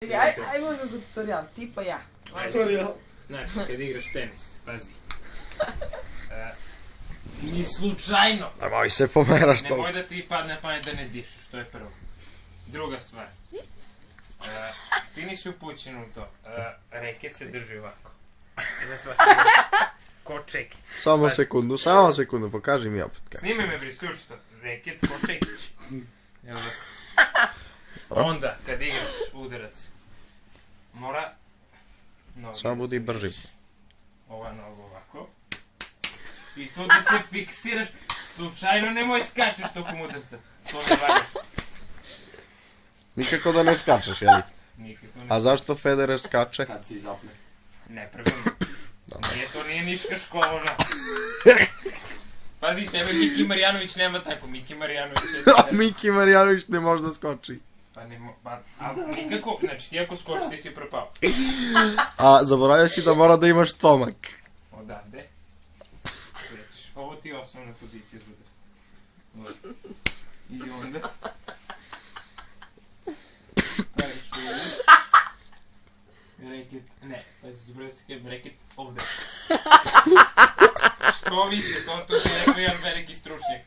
Aj možemo kod tutorial, ti pa ja. Tutorial. Znači, kad igraš tenis, pazi. Ni slučajno. Nemoj se pomeraš to. Nemoj da ti padne na pamet da ne dišeš, to je prvo. Druga stvar. Ti nisi upućen u to. Reket se drži ovako. Ko čekić. Samo sekundu, pokaži mi opet kako. Snimaj me, isključi to. Reket ko čekić. Evo ovako. Onda, kad igraš udarac, mora noge Samo budi da se brži. drži. Ova noga ovako. I to da se fiksiraš, slučajno nemoj skačeš tokom udarca. To ne valja. Nikako da ne skačeš, jeli? Nikako ne. A zašto Federer skače? Kad se izapne. Nepravilno. Nije niška škola, ono. Pazi, tebe Miki Marjanović nema tako. Miki Marjanović je... Miki Marjanović ne može da skoči. Pa nikako, znači ti ako skočiš ti si propao. A zaboravio si da mora da imaš stomak. Odavde. Krećeš. Ovo ti je osnovna pozicija za udar. I onda... Staviš udar. Reket, ne, pazi, zaboravio si kada reket ovde. Što više, to je neko jedan veliki stručnjak.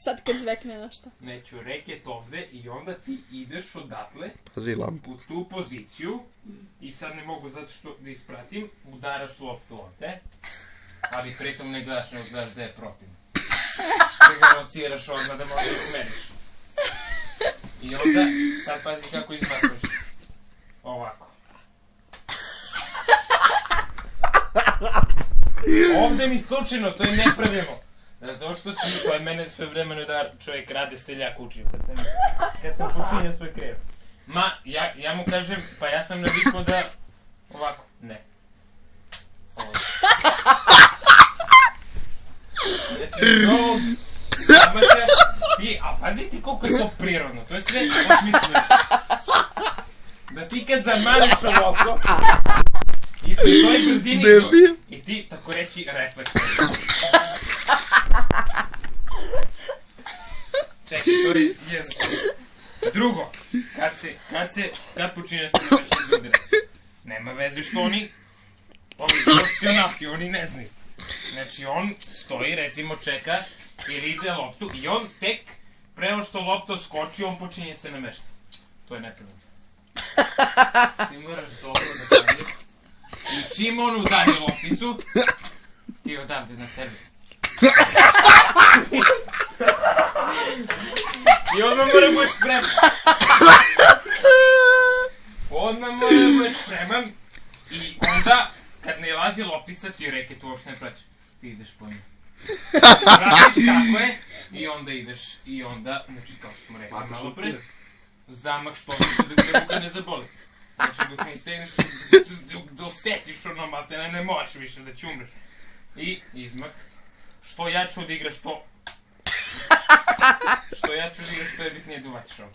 Sad kad zvekne nešto. Neću, reket ovde i onda ti ideš odatle Pazi lampu. u tu poziciju i sad ne mogu zato što da ispratim, udaraš loptu ovde, ali pritom ne gledaš, nego gledaš da je protivno. Da ga lociraš odmah da možeš da smeriš. I onda, sad pazi kako izbacuš. Ovako. Ovde mi slučajno, to je nepravilno. Zato što ti, koje mene sve vremeno da čovjek rade seljak učio, kad sam počinio svoj krev. Ma, ja mu kažem, pa ja sam navikao da, ovako, ne. Ovako. Znači, to, ti, a pazi ti koliko je to prirodno, to je sve osmisleno. Da ti kad zamališ ovako, i pri toj brzini, i ti, tako reći, refleksno. Čekaj, to je jedno. Drugo, kad počinješ se imaš iz udarac, nema veze što ovi profesionalci, oni ne znaju. Znači, on stoji, recimo, čeka ili ide loptu i on tek prema što lopta skoči, on počinje se namešta. To je nepravilno. Ti moraš dobro da kažeš. I čim on udari lopticu, ti odavde na servis. I odmah mora budeš spreman. Odmah mora budeš spreman. I onda, kad ne lazi loptica, ti reket uopšte ne praćeš. Ti ideš po njih. Pratiš kako je, i onda ideš. I onda, znači kao što smo rekli malo pre, zamah što više da ruka ne zaboli. Znači dok ne stegneš, dok osetiš ono maltene, ne možeš više da će umreš. I izmah. Što jače odigraš to... Što jače odigraš, to je bitnije da uvaćiš ovo.